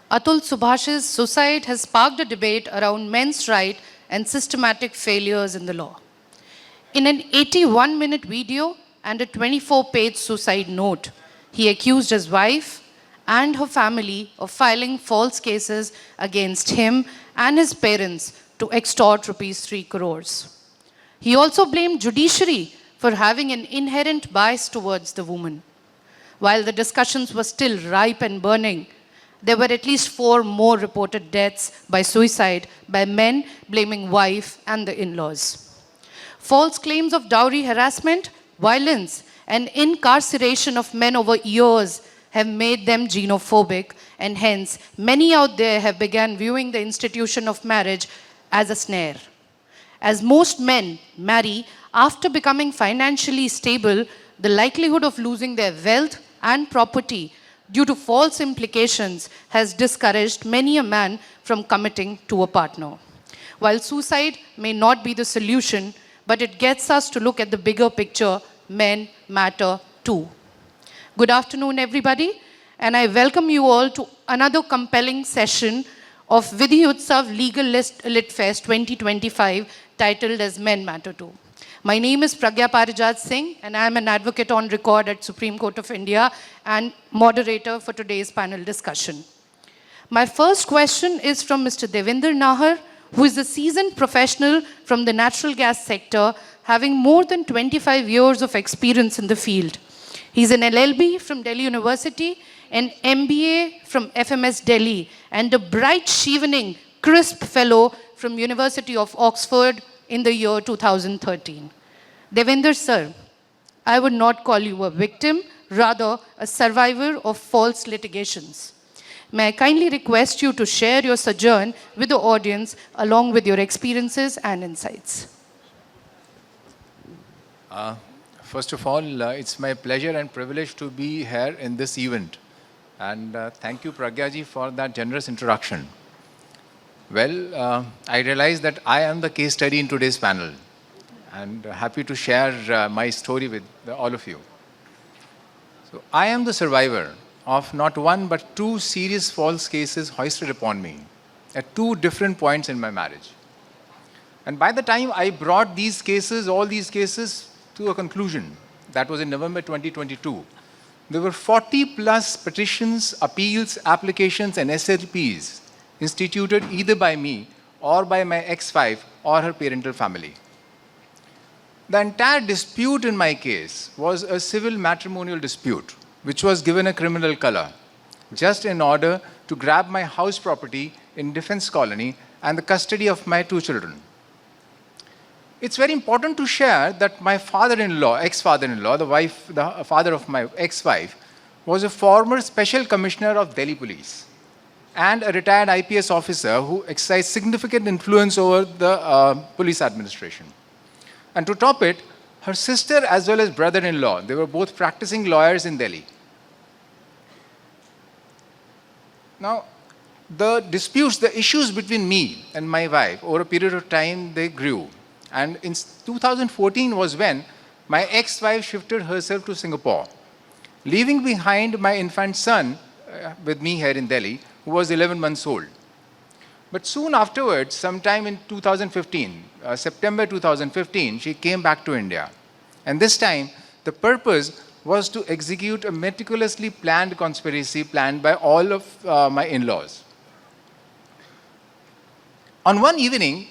Atul Subhash's suicide has sparked a debate around men's rights and systematic failures in the law. In an 81-minute video and a 24-page suicide note, he accused his wife and her family of filing false cases against him and his parents to extort rupees 3 crores. He also blamed judiciary for having an inherent bias towards the woman. While the discussions were still ripe and burning, there were at least 4 more reported deaths by suicide by men blaming wife and the in-laws. False claims of dowry harassment, violence, and incarceration of men over years have made them xenophobic, and hence many out there have begun viewing the institution of marriage as a snare. As most men marry after becoming financially stable, the likelihood of losing their wealth and property due to false implications has discouraged many a man from committing to a partner. While suicide may not be the solution, but it gets us to look at the bigger picture, men matter too. Good afternoon, everybody, and I welcome you all to another compelling session of Vidhi Utsav Legal Lit Fest 2025, titled as Men Matter Too. My name is Pragya Parijat Singh, and I am an advocate on record at Supreme Court of India and moderator for today's panel discussion. My first question is from Mr. Devinder Nahar, who is a seasoned professional from the natural gas sector, having more than 25 years of experience in the field. He's an LLB from Delhi University, an MBA from FMS Delhi, and a bright, chevening, crisp fellow from University of Oxford in the year 2013. Devinder sir, I would not call you a victim, rather a survivor of false litigations. May I kindly request you to share your sojourn with the audience along with your experiences and insights. First of all, it's my pleasure and privilege to be here in this event. And thank you, Pragya ji, for that generous introduction. Well, I realize that I am the case study in today's panel, and happy to share my story with all of you. So, I am the survivor of not one but 2 serious false cases hoisted upon me at 2 different points in my marriage. And by the time I brought these cases, all these cases, to a conclusion, that was in November 2022, there were 40 plus petitions, appeals, applications, and SLPs instituted either by me or by my ex-wife or her parental family. The entire dispute in my case was a civil matrimonial dispute, which was given a criminal color, just in order to grab my house property in Defense Colony and the custody of my 2 children. It's very important to share that my father-in-law, ex-father-in-law, the father of my ex-wife, was a former Special Commissioner of Delhi Police and a retired IPS officer who exercised significant influence over the police administration. And to top it, her sister as well as brother-in-law, they were both practicing lawyers in Delhi. Now, the disputes, the issues between me and my wife over a period of time, they grew. And in 2014 was when my ex-wife shifted herself to Singapore, leaving behind my infant son with me here in Delhi, who was 11 months old. But soon afterwards, sometime in 2015, September 2015, she came back to India. And this time, the purpose was to execute a meticulously planned conspiracy planned by all of my in-laws. On one evening,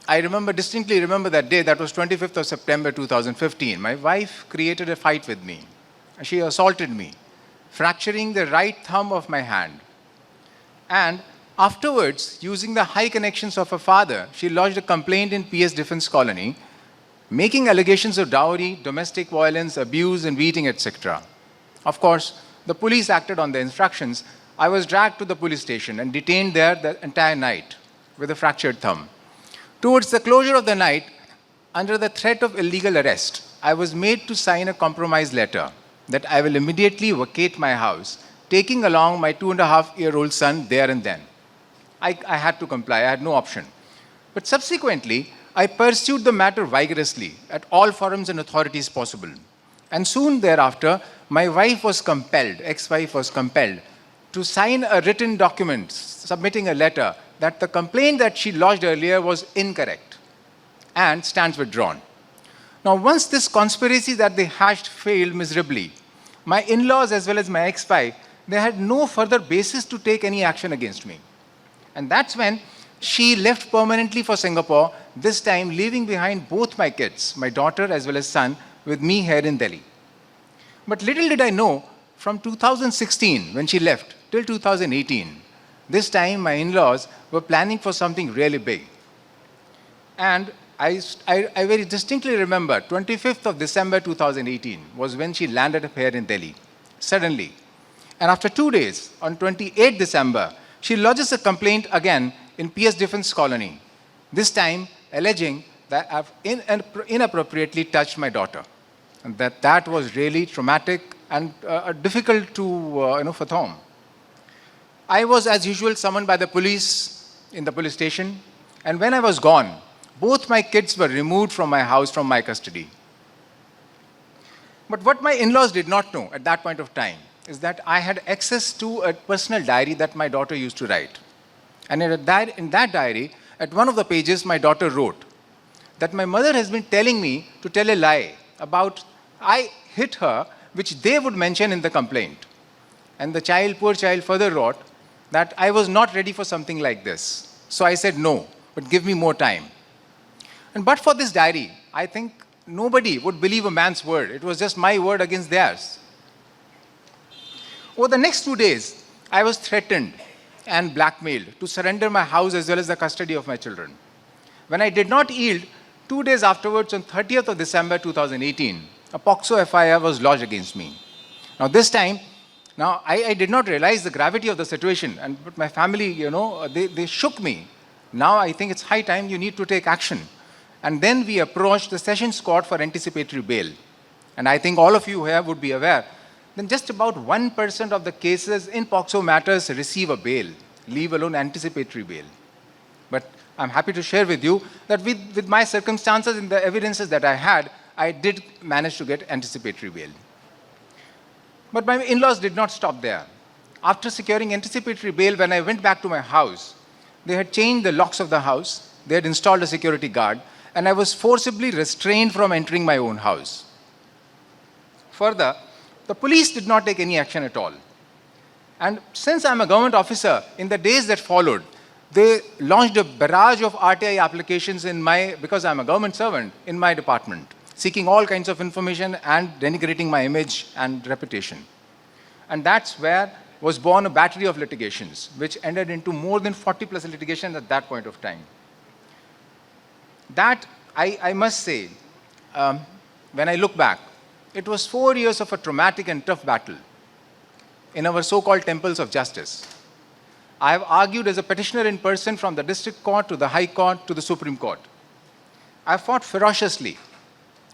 I distinctly remember that day, that was 25th of September 2015. My wife created a fight with me. She assaulted me, fracturing the right thumb of my hand. And afterwards, using the high connections of her father, she lodged a complaint in PS Defense Colony, making allegations of dowry, domestic violence, abuse, and beating, etc. Of course, the police acted on the instructions. I was dragged to the police station and detained there the entire night with a fractured thumb. Towards the closure of the night, under the threat of illegal arrest, I was made to sign a compromise letter that I will immediately vacate my house, taking along my 2.5-year-old son there and then. I had to comply, I had no option. But subsequently, I pursued the matter vigorously at all forums and authorities possible. And soon thereafter, my wife was compelled, ex-wife was compelled, to sign a written document submitting a letter that the complaint that she lodged earlier was incorrect and stands withdrawn. Now, once this conspiracy that they hatched failed miserably, my in-laws as well as my ex-wife, they had no further basis to take any action against me. And that's when she left permanently for Singapore, this time leaving behind both my kids, my daughter as well as son, with me here in Delhi. But little did I know, from 2016, when she left, till 2018, this time my in-laws were planning for something really big. And I very distinctly remember 25th of December 2018 was when she landed up here in Delhi, suddenly. And after 2 days, on 28th December, she lodges a complaint again in PS Defense Colony, this time alleging that I've inappropriately touched my daughter. And that was really traumatic and difficult to fathom. I was, as usual, summoned by the police in the police station. And when I was gone, both my kids were removed from my house, from my custody. But what my in-laws did not know at that point of time is that I had access to a personal diary that my daughter used to write. And in that diary, at one of the pages, my daughter wrote that my mother has been telling me to tell a lie about I hit her, which they would mention in the complaint. And the child, poor child, further wrote that I was not ready for something like this. So I said no, but give me more time. And but for this diary, I think nobody would believe a man's word. It was just my word against theirs. Over the next 2 days, I was threatened and blackmailed to surrender my house as well as the custody of my children. When I did not yield, 2 days afterwards, on 30th of December 2018, a POCSO FIR was lodged against me. Now this time, I did not realize the gravity of the situation, but my family, they shook me. Now I think it's high time you need to take action. And then we approached the Sessions Court for anticipatory bail. And I think all of you here would be aware then just about 1% of the cases in POCSO matters receive a bail, leave alone anticipatory bail. But I'm happy to share with you that with my circumstances and the evidences that I had, I did manage to get anticipatory bail. But my in-laws did not stop there. After securing anticipatory bail, when I went back to my house, they had changed the locks of the house, they had installed a security guard, and I was forcibly restrained from entering my own house. Further, the police did not take any action at all. And since I'm a government officer, in the days that followed, they launched a barrage of RTI applications because I'm a government servant, in my department, seeking all kinds of information and denigrating my image and reputation. And that's where was born a battery of litigations, which ended into more than 40 plus litigations at that point of time. That, I must say, when I look back, it was 4 years of a traumatic and tough battle in our so-called temples of justice. I have argued as a petitioner in person from the district court to the high court to the Supreme Court. I fought ferociously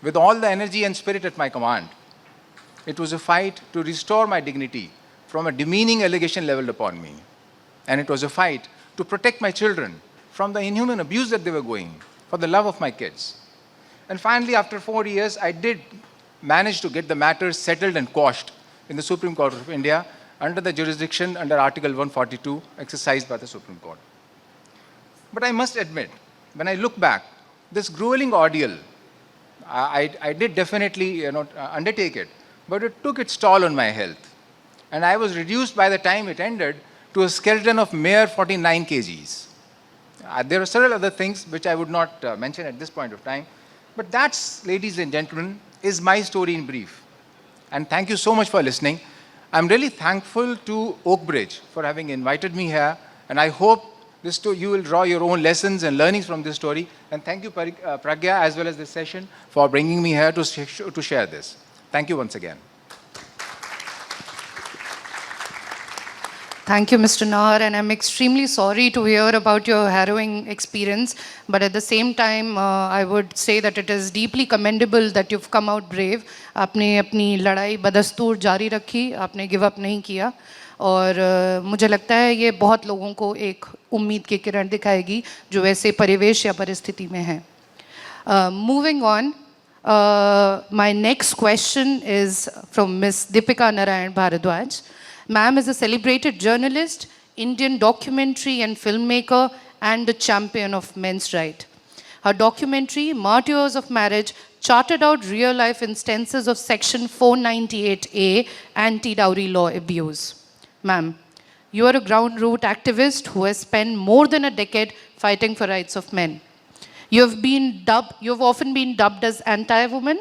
with all the energy and spirit at my command. It was a fight to restore my dignity from a demeaning allegation leveled upon me. And it was a fight to protect my children from the inhuman abuse that they were going, for the love of my kids. And finally, after 4 years, I did manage to get the matters settled and quashed in the Supreme Court of India under the jurisdiction under Article 142 exercised by the Supreme Court. But I must admit, when I look back, this grueling ordeal, I did definitely undertake it, but it took its toll on my health. And I was reduced by the time it ended to a skeleton of mere 49 kgs. There are several other things which I would not mention at this point of time, but that's, ladies and gentlemen, is my story in brief. And thank you so much for listening. I'm really thankful to Oakbridge for having invited me here, and I hope you will draw your own lessons and learnings from this story. And thank you, Pragya, as well as this session, for bringing me here to share this. Thank you once again. Thank you, Mr. Nahar, and I'm extremely sorry to hear about your harrowing experience. But at the same time, I would say that it is deeply commendable that you've come out brave. आपने अपनी लड़ाई बदस्तूर जारी रखी, आपने give up नहीं किया, और मुझे लगता है ये बहुत लोगों को एक उम्मीद की किरण दिखाएगी जो ऐसे परिवेश या परिस्थिति में है. Moving on, my next question is from Ms. Deepika Narayan Bharadwaj. Ma'am is a celebrated journalist, Indian documentary and filmmaker, and a champion of men's rights. Her documentary, Martyrs of Marriage, charted out real-life instances of Section 498A anti-dowry law abuse. Ma'am, you are a ground-root activist who has spent more than a decade fighting for rights of men. You have often been dubbed as anti-woman,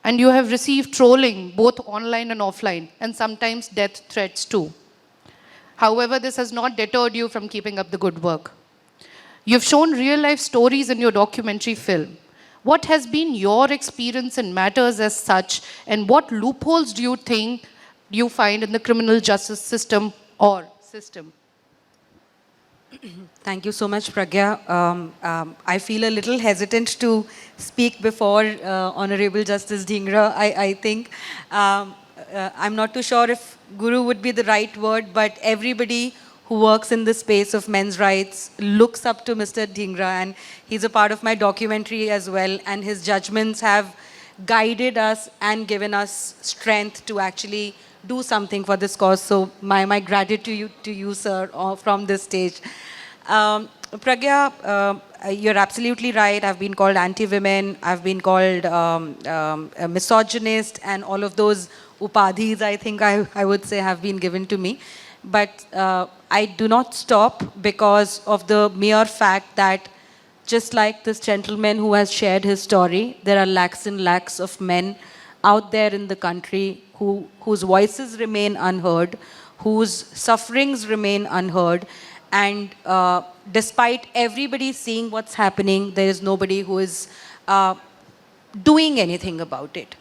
and you have received trolling both online and offline, and sometimes death threats too. However, this has not deterred you from keeping up the good work. You've shown real-life stories in your documentary film. What has been your experience in matters as such, and what loopholes do you think you find in the criminal justice system or system? Thank you so much, Pragya. I feel a little hesitant to speak before Honorable Justice Dhingra. I think I'm not too sure if guru would be the right word, but everybody who works in the space of men's rights looks up to Mr. Dhingra, and he's a part of my documentary as well, and his judgments have guided us and given us strength to actually do something for this cause. So my gratitude to you, sir, from this stage. Pragya, you're absolutely right. I've been called anti-women. I've been called a misogynist, and all of those upadhis, I think I would say, have been given to me. But I do not stop because of the mere fact that just like this gentleman who has shared his story, there are lakhs and lakhs of men out there in the country whose voices remain unheard, whose sufferings remain unheard, and despite everybody seeing what's happening, there is nobody who is doing anything about it.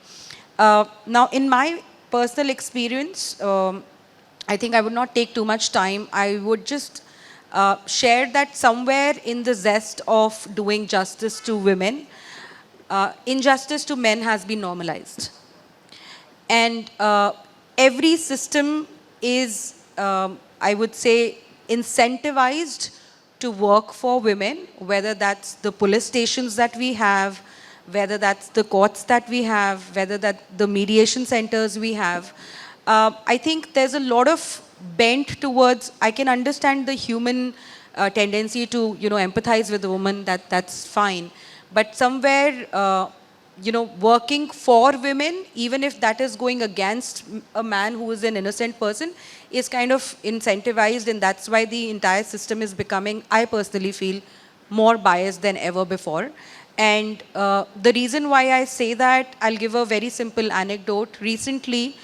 Now, in my personal experience, I think I would not take too much time. I would just share that somewhere in the zest of doing justice to women, injustice to men has been normalized. And every system is, I would say, incentivized to work for women, whether that's the police stations that we have, whether that's the courts that we have, whether that's the mediation centers we have. I think there's a lot of bent towards, I can understand the human tendency to, empathize with a woman, that's fine. But somewhere, working for women, even if that is going against a man who is an innocent person, is kind of incentivized, and that's why the entire system is becoming, I personally feel, more biased than ever before. And the reason why I say that, I'll give a very simple anecdote. Recently,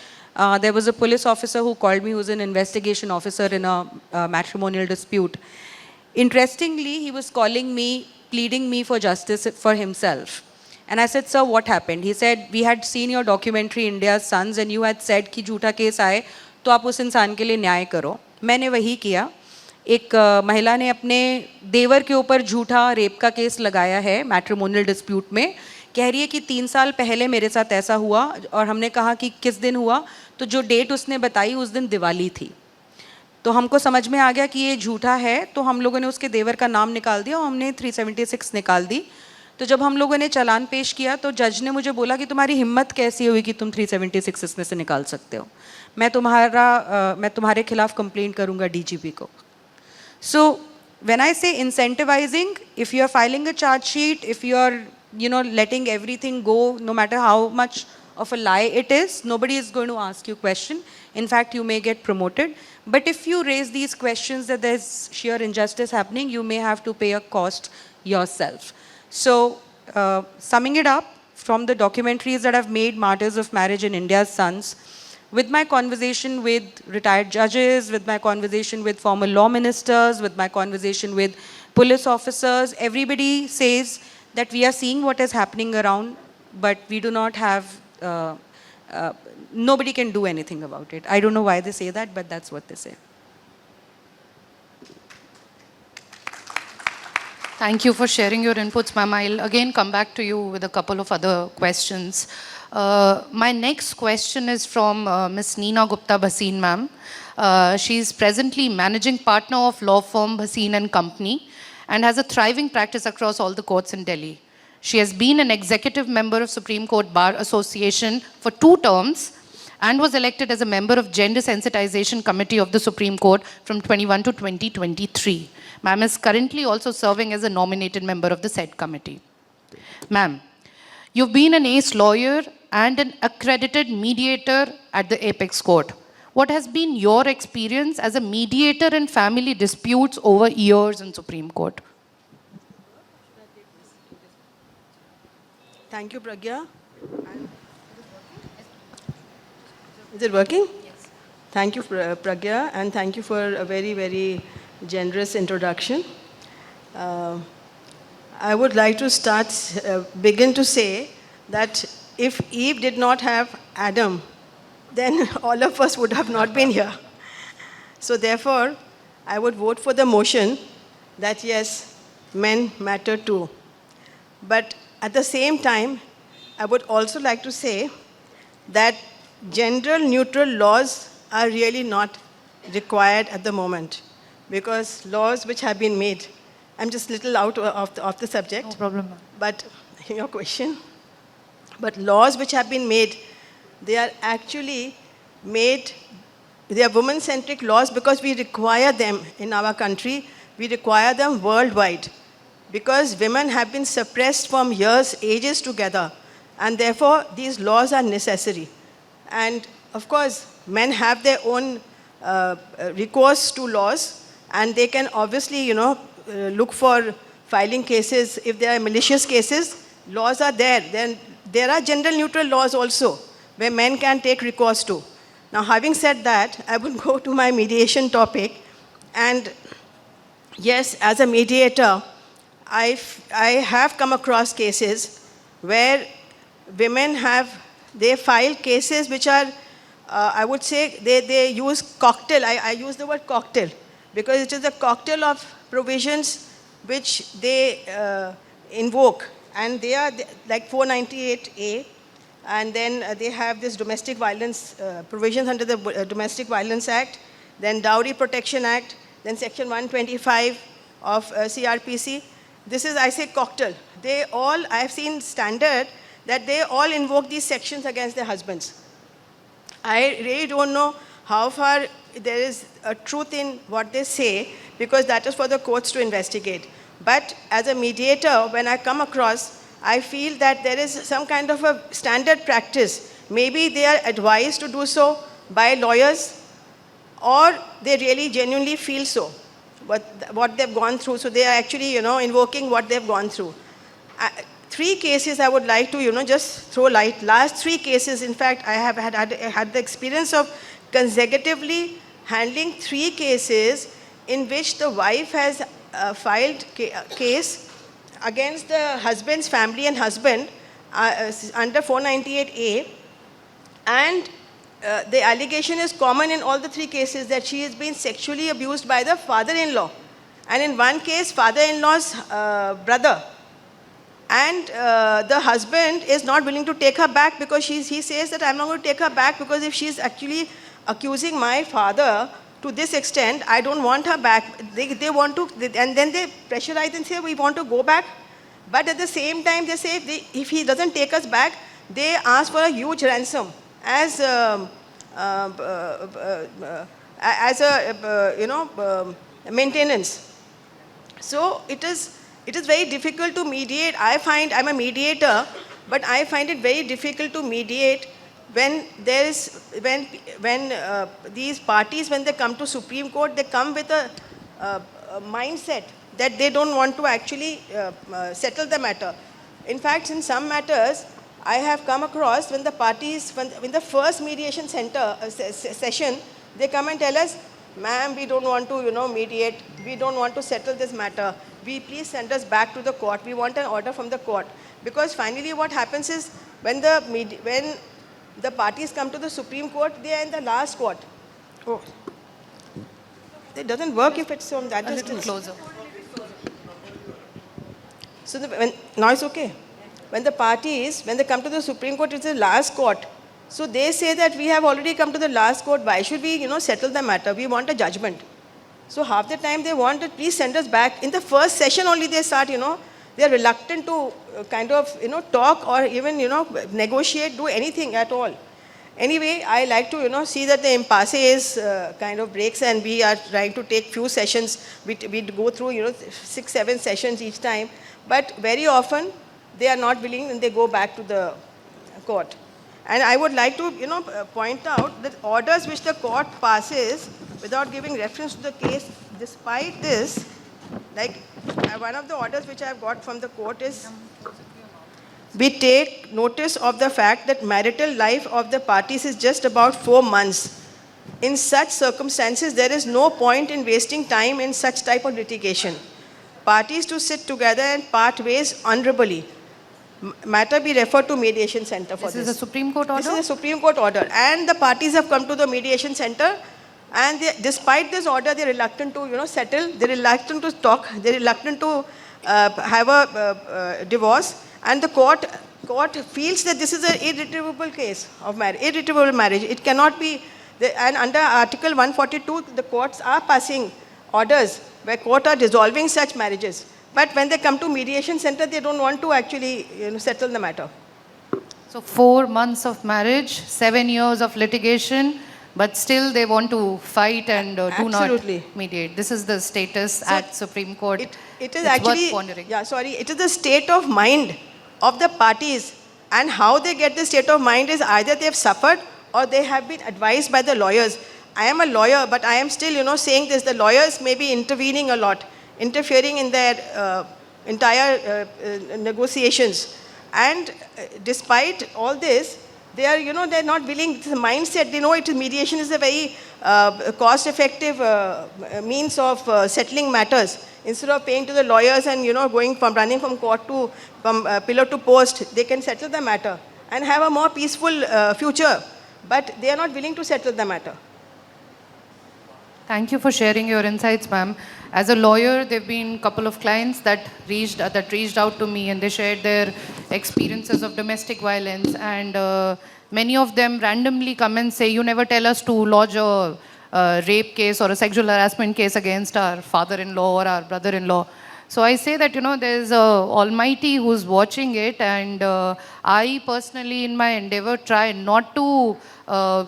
there was a police officer who called me, who's an investigation officer in a matrimonial dispute. Interestingly, he was calling me, pleading me for justice for himself. And I said, sir, what happened? He said, we had seen your documentary, India's Sons, and you had said कि झूठा case आए तो आप उस इंसान के लिए न्याय करो. मैंने वही किया. एक महिला ने अपने देवर के ऊपर झूठा रेप का केस लगाया है मैट्रिमोनियल डिस्प्यूट में. कह रही है कि 3 साल पहले मेरे साथ ऐसा हुआ, और हमने कहा कि किस दिन हुआ, तो जो डेट उसने बताई उस दिन दिवाली थी. तो हमको समझ में आ गया कि ये झूठा है, तो हम लोगों ने उसके देवर का नाम निकाल दिया और हमने 376 निकाल दी. तो जब हम लोगों ने चालान पेश किया तो जज ने मुझे बोला कि तुम्हारी हिम्मत कैसी हुई कि तुम 376 इसमें से निकाल सकते हो. मैं तुम्हारे खिलाफ कंप्लेंट करूंगा डीजीपी को. सो when I say incentivising, if you are filing a charge sheet, if you are letting everything go, no matter how much of a lie it is, nobody is going to ask you question. In fact, you may get promoted. But if you raise these questions that there's sheer injustice happening, you may have to pay a cost yourself. So, summing it up, from the documentaries that I've made, Martyrs of Marriage and India's Sons, with my conversation with retired judges, with my conversation with former law ministers, with my conversation with police officers, everybody says that we are seeing what is happening around, but we do not have, nobody can do anything about it. I don't know why they say that, but that's what they say. Thank you for sharing your inputs, ma'am. I'll again come back to you with a couple of other questions. My next question is from Ms. Neena Gupta Bhasin, ma'am. She's presently managing partner of law firm Bhasin and Company and has a thriving practice across all the courts in Delhi. She has been an executive member of Supreme Court Bar Association for 2 terms and was elected as a member of Gender Sensitization Committee of the Supreme Court from 21 to 2023. Ma'am is currently also serving as a nominated member of the said committee. Ma'am, you've been an ace lawyer and an accredited mediator at the Apex Court. What has been your experience as a mediator in family disputes over years in Supreme Court? Thank you, Pragya. Is it working? Yes. Thank you, Pragya, and thank you for a very, very generous introduction. I would like to begin to say that if Eve did not have Adam, then all of us would have not been here. So therefore, I would vote for the motion that yes, men matter too. But at the same time, I would also like to say that gender-neutral laws are really not required at the moment, because laws which have been made, I'm just a little out of the subject. No problem. But your question, but laws which have been made, they are actually made, they are women-centric laws because we require them in our country, we require them worldwide. Because women have been suppressed from years, ages together, and therefore these laws are necessary. And of course, men have their own recourse to laws, and they can obviously, look for filing cases. If there are malicious cases, laws are there. Then there are gender-neutral laws also, where men can take recourse to. Now, having said that, I would go to my mediation topic. And yes, as a mediator, I have come across cases where women they file cases which are, I would say, they use cocktail. I use the word cocktail because it is a cocktail of provisions which they invoke. And they are like 498A, and then they have this domestic violence provisions under the Domestic Violence Act, then Dowry Protection Act, then Section 125 of CRPC. This is, I say, cocktail. They all, I've seen standard that they all invoke these sections against their husbands. I really don't know how far there is a truth in what they say, because that is for the courts to investigate. But as a mediator, when I come across, I feel that there is some kind of a standard practice. Maybe they are advised to do so by lawyers, or they really genuinely feel so. What they've gone through, so they are actually, invoking what they've gone through. 3 cases I would like to, just throw light. Last 3 cases, in fact, I have had the experience of consecutively handling 3 cases in which the wife has filed case against the husband's family and husband under 498A, and the allegation is common in all the 3 cases that she has been sexually abused by the father-in-law. And in one case, father-in-law's brother. And the husband is not willing to take her back because he says that I'm not going to take her back because if she's actually accusing my father to this extent, I don't want her back. They want to, and then they pressurize and say, we want to go back. But at the same time, they say if he doesn't take us back, they ask for a huge ransom as maintenance. So it is very difficult to mediate. I find, I'm a mediator, but I find it very difficult to mediate when these parties, when they come to Supreme Court, they come with a mindset that they don't want to actually settle the matter. In fact, in some matters, I have come across when the parties, when the first mediation session, they come and tell us, ma'am, we don't want to, mediate. We don't want to settle this matter. Please send us back to the court. We want an order from the court. Because finally what happens is, when the parties come to the Supreme Court, they are in the last court. Oh. It doesn't work if it's from that distance. A little closer. So now it's okay. When the parties, when they come to the Supreme Court, it's the last court. So they say that we have already come to the last court. Why should we, settle the matter? We want a judgment. So half the time they want to please send us back. In the first session only they start, they're reluctant to kind of, talk or even, negotiate, do anything at all. Anyway, I like to see that the impasse is kind of breaks, and we are trying to take few sessions. We go through 6-7 sessions each time, but very often they are not willing and they go back to the court. And I would like to point out that orders which the court passes without giving reference to the case, despite this, like one of the orders which I have got from the court is, we take notice of the fact that marital life of the parties is just about 4 months. In such circumstances, there is no point in wasting time in such type of litigation. Parties to sit together and part ways honorably. Matter be referred to mediation center for this. This is a Supreme Court order? This is a Supreme Court order. And the parties have come to the mediation center, and despite this order, they're reluctant to settle, they're reluctant to talk, they're reluctant to have a divorce. And the court feels that this is an irretrievable case of marriage, irretrievable marriage. It cannot be, and under Article 142, the courts are passing orders where courts are dissolving such marriages. But when they come to mediation center, they don't want to actually settle the matter. So 4 months of marriage, 7 years of litigation, but still they want to fight and do Absolutely. not mediate. This is the status at Supreme Court. It is It's actually, worth pondering. it is the state of mind of the parties, and how they get the state of mind is either they have suffered or they have been advised by the lawyers. I am a lawyer, but I am still saying this, the lawyers may be intervening a lot, interfering in their entire negotiations. And despite all this, they are, they're not willing, the mindset, they know mediation is a very cost-effective means of settling matters. Instead of paying to the lawyers and, going from running from court to, from pillar to post, they can settle the matter and have a more peaceful future. But they are not willing to settle the matter. Thank you for sharing your insights, ma'am. As a lawyer, there have been a couple of clients that reached out to me, and they shared their experiences of domestic violence. And many of them randomly come and say, you never tell us to lodge a rape case or a sexual harassment case against our father-in-law or our brother-in-law. So I say that, there's a Almighty who's watching it, and I personally, in my endeavor, try not to,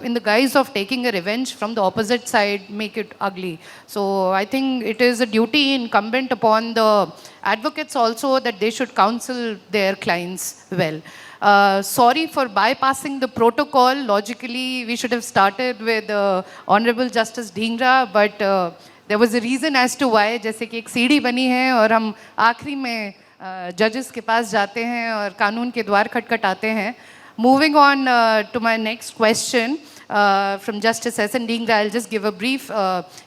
in the guise of taking a revenge from the opposite side, make it ugly. So I think it is a duty incumbent upon the advocates also that they should counsel their clients well. Sorry for bypassing the protocol. Logically, we should have started with Honorable Justice Dhingra, but there was a reason as to why, जैसे कि एक सीढ़ी बनी है और हम आखिरी में जजेस के पास जाते हैं और कानून के द्वार खटखटाते हैं. Moving on to my next question from Justice S.N. Dhingra, I'll just give a brief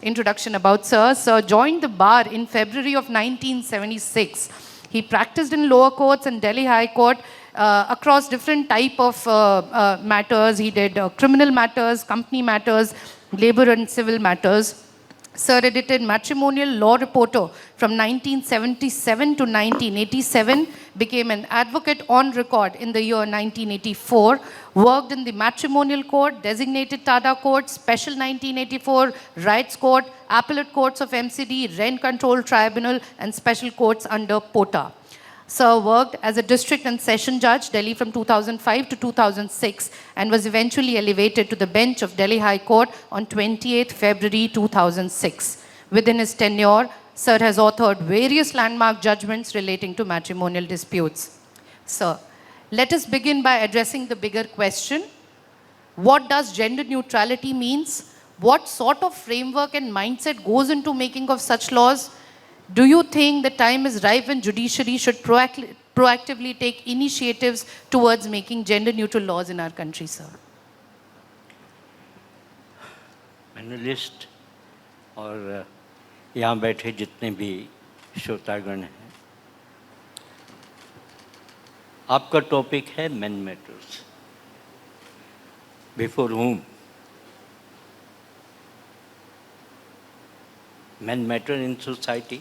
introduction about Sir. Sir joined the bar in February of 1976. He practiced in lower courts and Delhi High Court across different type of matters. He did criminal matters, company matters, labor and civil matters. Sir edited Matrimonial Law Reporter from 1977 to 1987, became an advocate on record in the year 1984, worked in the Matrimonial Court, Designated Tada Court, Special 1984, Rights Court, Appellate Courts of MCD, Rent Control Tribunal, and Special Courts under POTA. Sir worked as a district and session judge, Delhi from 2005 to 2006, and was eventually elevated to the bench of Delhi High Court on 28th February 2006. Within his tenure, Sir has authored various landmark judgments relating to matrimonial disputes. Sir, let us begin by addressing the bigger question. What does gender neutrality means? What sort of framework and mindset goes into making of such laws? Do you think the time is ripe when judiciary should proactively take initiatives towards making gender-neutral laws in our country, sir? Panelist और यहाँ बैठे जितने भी श्रोतागण हैं, आपका topic है main matters. Before whom men matter in society.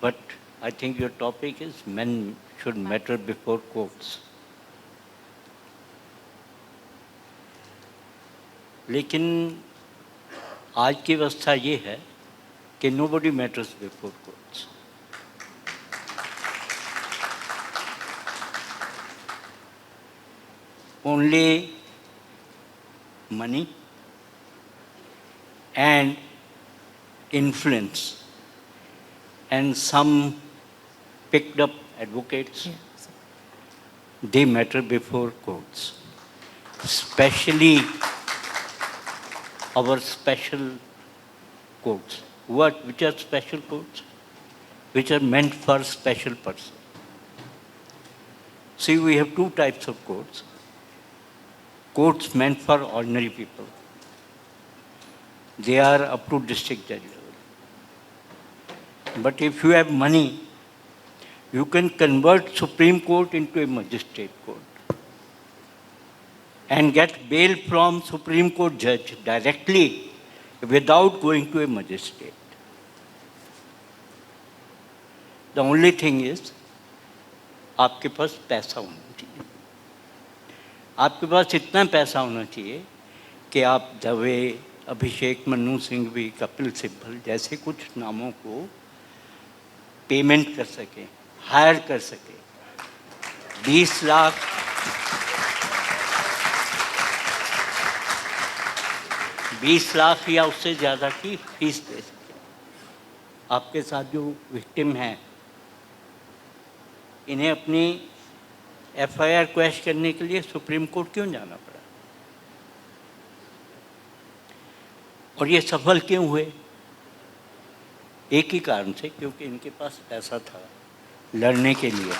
But I think your topic is men should matter before courts. लेकिन आज की अवस्था ये है कि nobody matters before courts. only money and influence and some picked up advocates, they matter before courts. Especially our special courts. Which are special courts? Which are meant for special person. See, we have two types of courts. Courts meant for ordinary people. They are up to district judge level. But if you have money, you can convert Supreme Court into a magistrate court and get bail from Supreme Court judge directly without going to a magistrate. The only thing is, आपके पास पैसा होना चाहिए. आपके पास इतना पैसा होना चाहिए कि आप दवे, अभिषेक मनु सिंघवी, कपिल सिब्बल जैसे कुछ नामों को पेमेंट कर सकें, हायर कर सकें. 20 लाख या उससे ज़्यादा की फीस दे सकें. आपके साथ जो विक्टिम हैं, इन्हें अपनी एफआईआर क्वैश करने के लिए सुप्रीम कोर्ट क्यों जाना पड़ा? और ये सफल क्यों हुए? एक ही कारण से, क्योंकि इनके पास पैसा था लड़ने के लिए.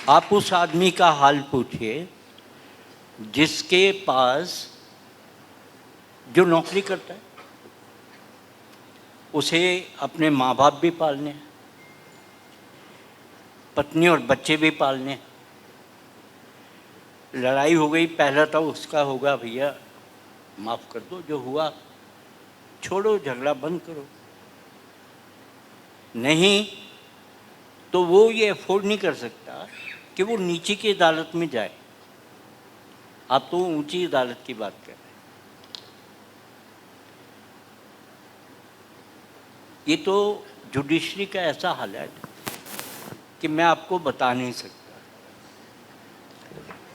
आप उस आदमी का हाल पूछिए जिसके पास जो नौकरी करता है, उसे अपने माँ बाप भी पालने हैं, पत्नी और बच्चे भी पालने हैं. लड़ाई हो गई, पहला तो उसका होगा भैया माफ़ कर दो, जो हुआ छोड़ो, झगड़ा बंद करो. नहीं तो वो ये अफोर्ड नहीं कर सकता कि वो नीचे की अदालत में जाए. आप तो ऊंची अदालत की बात कर रहे हैं. ये तो जुडिशरी का ऐसा हालत कि मैं आपको बता नहीं सकता.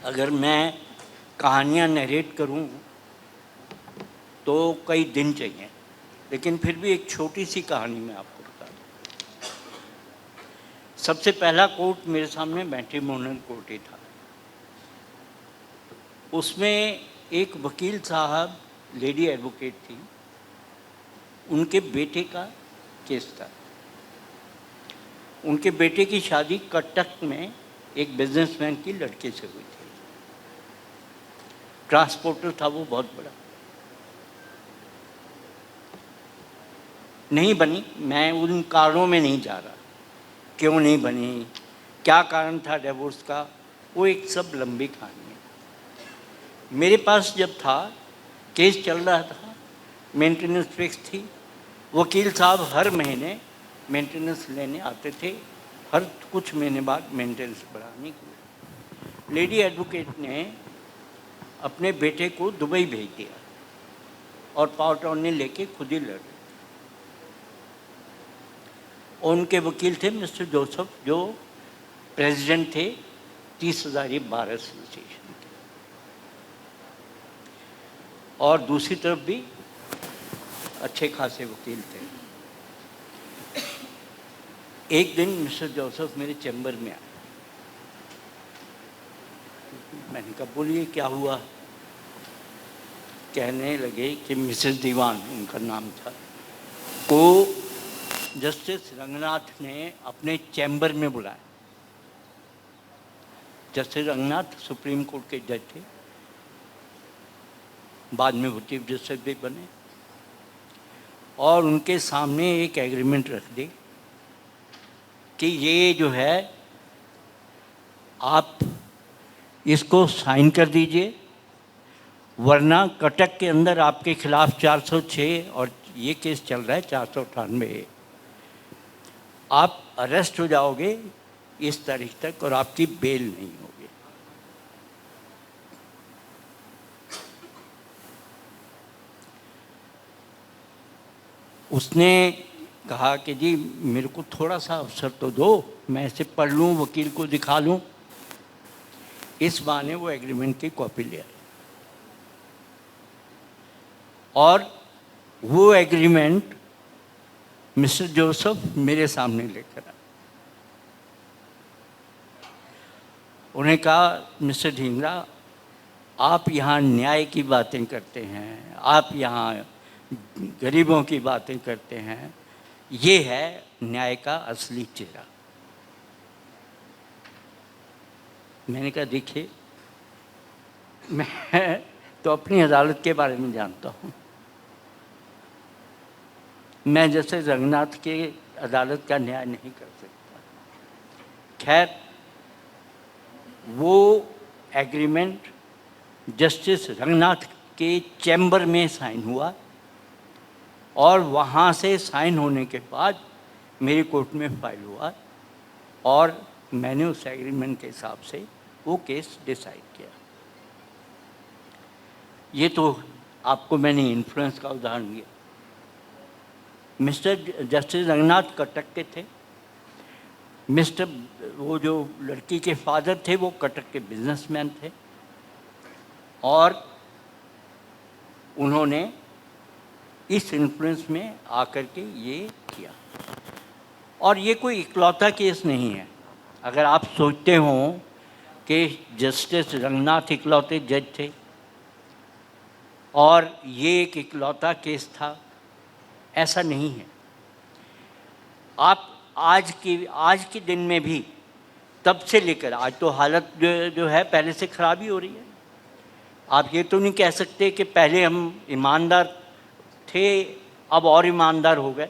अगर मैं कहानियाँ नरेट करूं तो कई दिन चाहिए, लेकिन फिर भी एक छोटी सी कहानी मैं आपको बता दूं. सबसे पहला कोर्ट मेरे सामने मैट्रिमोनियल कोर्ट ही था. उसमें एक वकील साहब, लेडी एडवोकेट थी, उनके बेटे का केस था. उनके बेटे की शादी कटक में एक बिजनेसमैन की लड़के से हुई थी. ट्रांसपोर्टर था वो बहुत बड़ा. नहीं बनी. मैं उन कारणों में नहीं जा रहा, क्यों नहीं बनी, क्या कारण था डिवोर्स का, वो एक सब लंबी कहानी है. मेरे पास जब था, केस चल रहा था, मेंटेनेंस फिक्स थी. वकील साहब हर महीने मेंटेनेंस लेने आते थे, हर कुछ महीने बाद मेंटेनेंस बढ़ाने के लिए. लेडी एडवोकेट ने अपने बेटे को दुबई भेज दिया और पावर अटॉर्नी लेके खुद ही लड़. उनके वकील थे मिस्टर जोसेफ, जो प्रेसिडेंट थे 30,000 बार एसोसिएशन के. और दूसरी तरफ भी अच्छे खासे वकील थे. एक दिन मिस्टर जोसेफ मेरे चैम्बर में आए. मैंने कहा बोलिए क्या हुआ? कहने लगे कि मिसेस दीवान, उनका नाम था, को जस्टिस रंगनाथ ने अपने चैम्बर में बुलाया. जस्टिस रंगनाथ सुप्रीम कोर्ट के जज थे, बाद में वो चीफ जस्टिस भी बने. और उनके सामने एक एग्रीमेंट रख दी कि ये जो है आप इसको साइन कर दीजिए, वरना कटक के अंदर आपके खिलाफ 406 और ये केस चल रहा है 498, आप अरेस्ट हो जाओगे इस तारीख तक और आपकी बेल नहीं होगी. उसने कहा कि जी मेरे को थोड़ा सा अवसर तो दो, मैं इसे पढ़ लूँ, वकील को दिखा लूँ. इस बहाने वो एग्रीमेंट की कॉपी ले आए और वो एग्रीमेंट मिस्टर जोसेफ मेरे सामने लेकर आए। उन्हें कहा, मिस्टर ढींगरा, आप यहाँ न्याय की बातें करते हैं, आप यहाँ गरीबों की बातें करते हैं, ये है न्याय का असली चेहरा। मैंने कहा, देखिए, मैं तो अपनी अदालत के बारे में जानता हूँ। मैं जैसे रंगनाथ के अदालत का न्याय नहीं कर सकता। खैर, वो एग्रीमेंट जस्टिस रंगनाथ के चैम्बर में साइन हुआ और वहाँ से साइन होने के बाद मेरी कोर्ट में फाइल हुआ और मैंने उस एग्रीमेंट के हिसाब से वो केस डिसाइड किया। ये तो आपको मैंने इन्फ्लुएंस का उदाहरण दिया। मिस्टर जस्टिस रंगनाथ कटक के थे। मिस्टर वो जो लड़की के फादर थे वो कटक के बिजनेसमैन थे और उन्होंने इस इन्फ्लुएंस में आकर के ये किया। और ये कोई इकलौता केस नहीं है। अगर आप सोचते हो कि जस्टिस रंगनाथ इकलौते जज थे और ये एक इकलौता केस था, ऐसा नहीं है। आप आज के दिन में भी, तब से लेकर आज तो हालत जो है पहले से खराब ही हो रही है। आप ये तो नहीं कह सकते कि पहले हम ईमानदार थे अब और ईमानदार हो गए।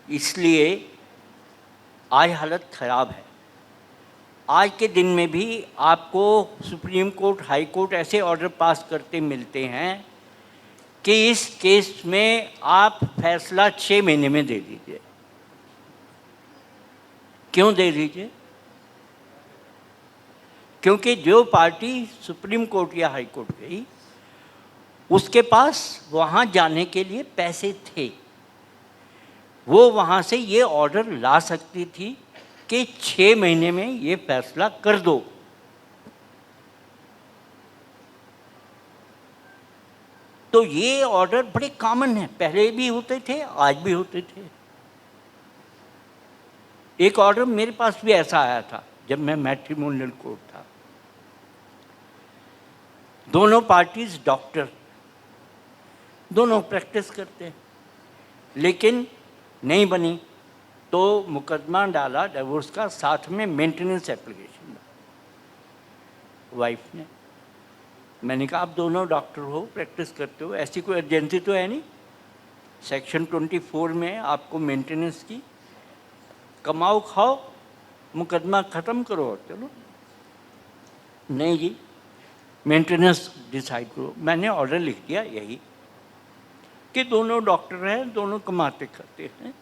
इसलिए आज हालत खराब है। आज के दिन में भी आपको सुप्रीम कोर्ट, हाई कोर्ट ऐसे ऑर्डर पास करते मिलते हैं कि इस केस में आप फैसला 6 महीने में दे दीजिए। क्यों दे दीजिए? क्योंकि जो पार्टी सुप्रीम कोर्ट या हाई कोर्ट गई, उसके पास वहाँ जाने के लिए पैसे थे। वो वहाँ से ये ऑर्डर ला सकती थी कि 6 महीने में ये फैसला कर दो। तो ये ऑर्डर बड़े कॉमन है, पहले भी होते थे, आज भी होते थे। एक ऑर्डर मेरे पास भी ऐसा आया था जब मैं मैट्रिमोनियल कोर्ट था। दोनों पार्टीज डॉक्टर, दोनों प्रैक्टिस करते हैं, लेकिन नहीं बनी तो मुकदमा डाला डिवोर्स का, साथ में मेंटेनेंस एप्लीकेशन वाइफ ने। मैंने कहा, आप दोनों डॉक्टर हो, प्रैक्टिस करते हो, ऐसी कोई अर्जेंसी तो है नहीं। सेक्शन 24 में आपको मेंटेनेंस की, कमाओ खाओ, मुकदमा ख़त्म करो और चलो। नहीं जी, मेंटेनेंस डिसाइड करो। मैंने ऑर्डर लिख दिया यही कि दोनों डॉक्टर हैं, दोनों कमाते करते हैं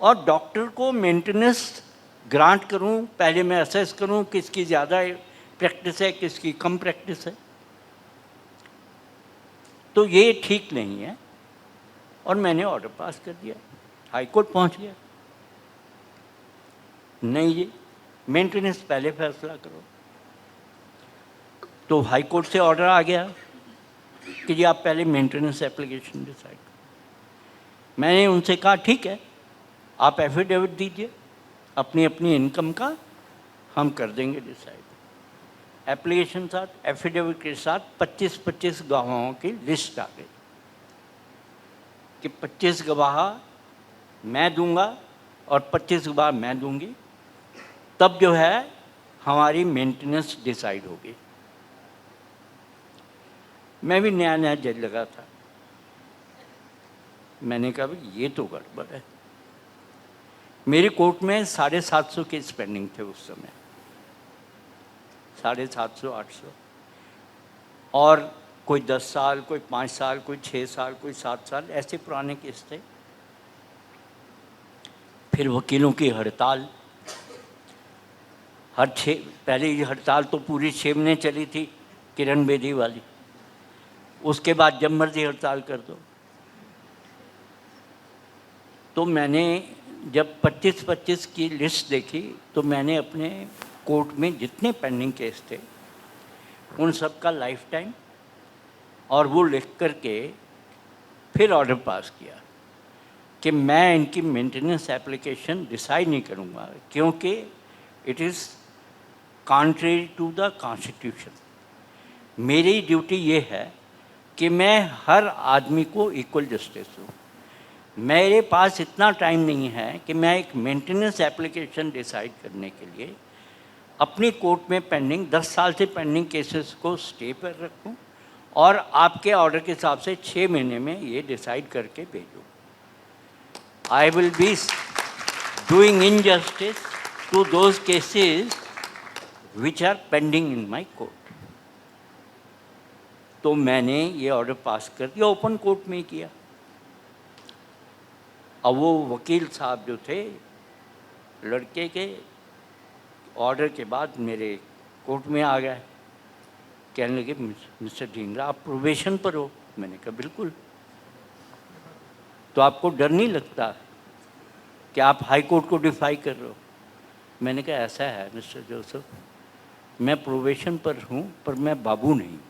और डॉक्टर को मेंटेनेंस ग्रांट करूं, पहले मैं असेस करूं किसकी ज़्यादा प्रैक्टिस है, किसकी कम प्रैक्टिस है। तो ये ठीक नहीं है और मैंने ऑर्डर पास कर दिया। हाई कोर्ट पहुंच गया, नहीं जी, मेंटेनेंस पहले फैसला करो। तो हाई कोर्ट से ऑर्डर आ गया कि जी आप पहले मेंटेनेंस एप्लीकेशन डिसाइड करो। मैंने उनसे कहा, ठीक है, आप एफिडेविट दीजिए अपनी अपनी इनकम का, हम कर देंगे डिसाइड। एप्लीकेशन साथ, एफिडेविट के साथ 25-25 गवाहों की लिस्ट आ गई कि 25 गवाह मैं दूंगा और 25 गवाह मैं दूंगी। तब जो है हमारी मेंटेनेंस डिसाइड होगी। मैं भी नया नया जज लगा था। मैंने कहा, भाई ये तो गड़बड़ है। मेरी कोर्ट में 750 केस पेंडिंग थे उस समय, 750-800, और कोई 10 साल, कोई 5 साल, कोई 6 साल, कोई 7 साल, ऐसे पुराने केस थे। फिर वकीलों की हड़ताल, पहले ये हड़ताल तो पूरी 6 महीने चली थी, किरण बेदी वाली। उसके बाद जब मर्जी हड़ताल कर दो। तो मैंने जब 25-25 की लिस्ट देखी तो मैंने अपने कोर्ट में जितने पेंडिंग केस थे उन सब का लाइफ टाइम और वो लिख करके फिर ऑर्डर पास किया कि मैं इनकी मेंटेनेंस एप्लीकेशन डिसाइड नहीं करूँगा, क्योंकि it is contrary to the constitution. मेरी ड्यूटी ये है कि मैं हर आदमी को इक्वल जस्टिस दूँ। मेरे पास इतना टाइम नहीं है कि मैं एक मेंटेनेंस एप्लीकेशन डिसाइड करने के लिए अपनी कोर्ट में पेंडिंग 10 साल से पेंडिंग केसेस को स्टे पर रखूं और आपके ऑर्डर के हिसाब से 6 महीने में ये डिसाइड करके भेजूं। I will be doing injustice to those cases which are pending in my court. तो मैंने ये ऑर्डर पास कर दिया, ओपन कोर्ट में ही किया। अब वो वकील साहब जो थे लड़के के ऑर्डर के बाद मेरे कोर्ट में आ गए, कहने लगे मिस्टर ढींगरा आप प्रोबेशन पर हो। मैंने कहा बिल्कुल। तो आपको डर नहीं लगता कि आप हाई कोर्ट को डिफाई कर रहे हो? मैंने कहा ऐसा है मिस्टर जोसेफ, मैं प्रोबेशन पर हूँ पर मैं बाबू नहीं हूँ।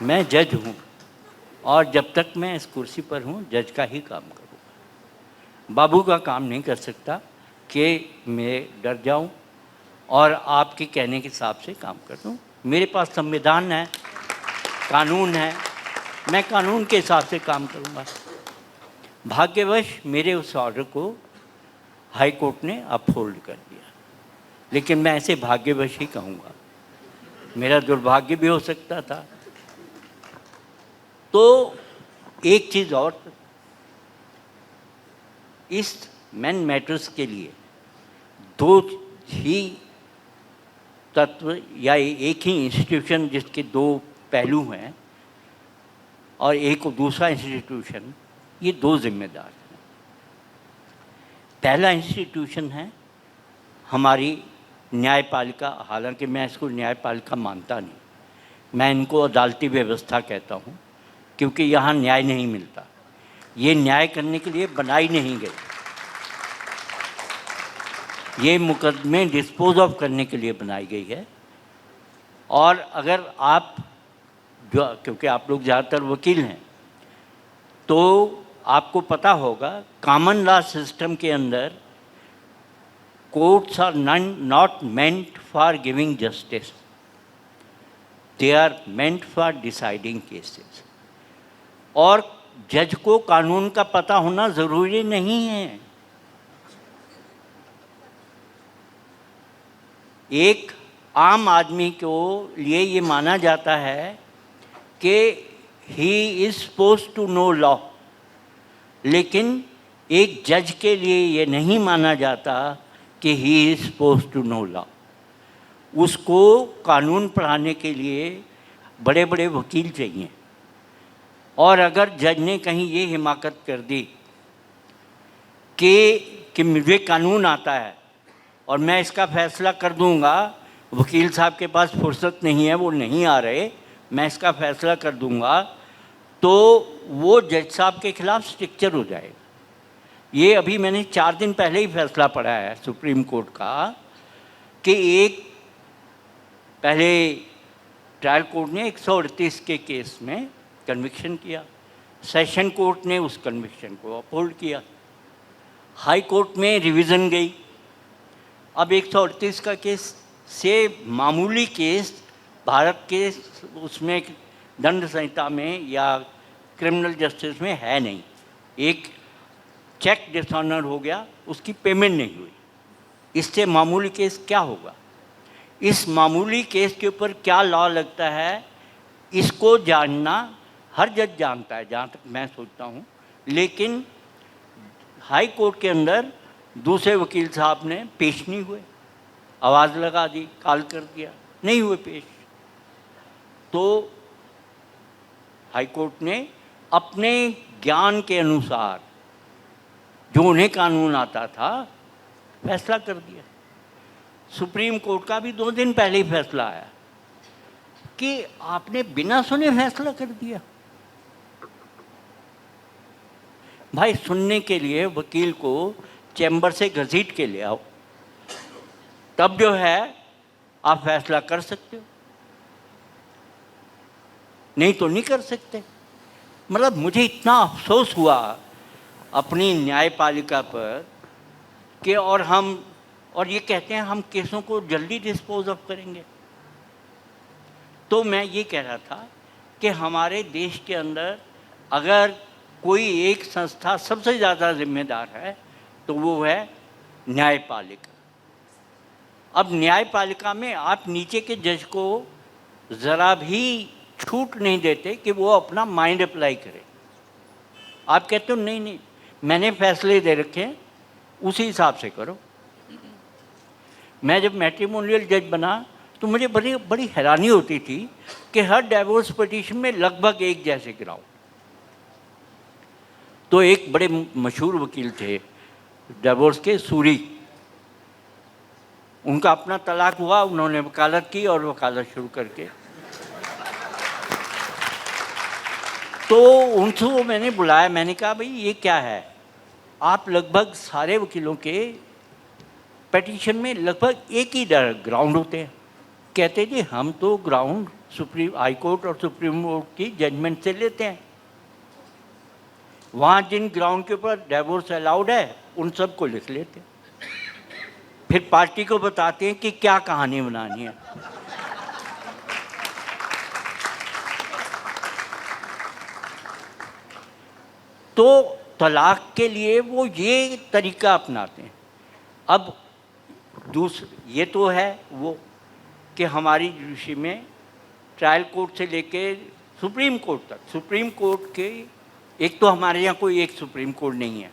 मैं जज हूँ और जब तक मैं इस कुर्सी पर हूँ जज का ही काम करूँगा। बाबू का काम नहीं कर सकता कि मैं डर जाऊँ और आपके कहने के हिसाब से काम कर दूँ। मेरे पास संविधान है, कानून है, मैं कानून के हिसाब से काम करूँगा। भाग्यवश मेरे उस ऑर्डर को हाई कोर्ट ने अपहोल्ड कर दिया, लेकिन मैं ऐसे भाग्यवश ही कहूँगा, मेरा दुर्भाग्य भी हो सकता था। तो एक चीज़ और, इस मैन मैटर्स के लिए दो ही तत्व या एक ही इंस्टीट्यूशन जिसके दो पहलू हैं और एक दूसरा इंस्टीट्यूशन, ये दो जिम्मेदार हैं। पहला इंस्टीट्यूशन है हमारी न्यायपालिका, हालांकि मैं इसको न्यायपालिका मानता नहीं, मैं इनको अदालती व्यवस्था कहता हूँ, क्योंकि यहाँ न्याय नहीं मिलता। ये न्याय करने के लिए बनाई नहीं गई, ये मुकदमे डिस्पोज ऑफ करने के लिए बनाई गई है। और अगर आप जो, क्योंकि आप लोग ज़्यादातर वकील हैं, तो आपको पता होगा कॉमन लॉ सिस्टम के अंदर courts are not meant for giving justice, they are meant for deciding cases. और जज को कानून का पता होना ज़रूरी नहीं है। एक आम आदमी को लिए ये माना जाता है कि he is supposed to know law, लेकिन एक जज के लिए ये नहीं माना जाता कि he is supposed to know law. उसको कानून पढ़ाने के लिए बड़े बड़े वकील चाहिए, और अगर जज ने कहीं ये हिमाकत कर दी कि मुझे कानून आता है और मैं इसका फैसला कर दूंगा, वकील साहब के पास फुर्सत नहीं है, वो नहीं आ रहे, मैं इसका फैसला कर दूंगा, तो वो जज साहब के खिलाफ स्ट्रिक्चर हो जाएगा। ये अभी मैंने 4 दिन पहले ही फैसला पढ़ा है सुप्रीम कोर्ट का कि एक पहले ट्रायल कोर्ट ने 138 के केस में कन्विक्शन किया, सेशन कोर्ट ने उस कन्विक्शन को अपहोल्ड किया, हाई कोर्ट में रिवीजन गई। अब 138 का केस से मामूली केस भारत के उसमें दंड संहिता में या क्रिमिनल जस्टिस में है नहीं। एक चेक डिसऑनर हो गया, उसकी पेमेंट नहीं हुई, इससे मामूली केस क्या होगा? इस मामूली केस के ऊपर क्या लॉ लगता है, इसको जानना हर जज जानता है जहाँ तक मैं सोचता हूँ, लेकिन हाई कोर्ट के अंदर दूसरे वकील साहब ने पेश नहीं हुए, आवाज़ लगा दी, कॉल कर दिया, नहीं हुए पेश। तो हाई कोर्ट ने अपने ज्ञान के अनुसार जो उन्हें कानून आता था फैसला कर दिया। सुप्रीम कोर्ट का भी 2 दिन पहले ही फैसला आया कि आपने बिना सुने फैसला कर दिया। भाई सुनने के लिए वकील को चैम्बर से घसीट के ले आओ, तब जो है आप फैसला कर सकते हो, नहीं तो नहीं कर सकते। मतलब मुझे इतना अफसोस हुआ अपनी न्यायपालिका पर कि और ये कहते हैं हम केसों को जल्दी डिस्पोज ऑफ करेंगे। तो मैं ये कह रहा था कि हमारे देश के अंदर अगर कोई एक संस्था सबसे ज़्यादा जिम्मेदार है तो वो है न्यायपालिका। अब न्यायपालिका में आप नीचे के जज को ज़रा भी छूट नहीं देते कि वो अपना माइंड अप्लाई करे। आप कहते हो नहीं नहीं मैंने फैसले दे रखे हैं, उसी हिसाब से करो। मैं जब मैट्रिमोनियल जज बना तो मुझे बड़ी हैरानी होती थी कि हर डाइवोर्स पिटीशन में लगभग एक जैसे ग्राउंड। तो एक बड़े मशहूर वकील थे डाइवोर्स के, सूरी, उनका अपना तलाक हुआ, उन्होंने वकालत की और वकालत शुरू करके तो उनको मैंने बुलाया, मैंने कहा भाई ये क्या है, आप लगभग सारे वकीलों के पिटीशन में लगभग एक ही ग्राउंड होते हैं। कहते जी हम तो ग्राउंड सुप्रीम हाई कोर्ट और सुप्रीम कोर्ट की जजमेंट से लेते हैं, वहाँ जिन ग्राउंड के ऊपर डाइवोर्स अलाउड है उन सब को लिख लेते हैं, फिर पार्टी को बताते हैं कि क्या कहानी बनानी है। तो तलाक के लिए वो ये तरीका अपनाते हैं। अब ये तो है वो कि हमारी जुडिशरी में ट्रायल कोर्ट से लेके सुप्रीम कोर्ट तक, सुप्रीम कोर्ट के एक तो हमारे यहाँ कोई एक सुप्रीम कोर्ट नहीं है,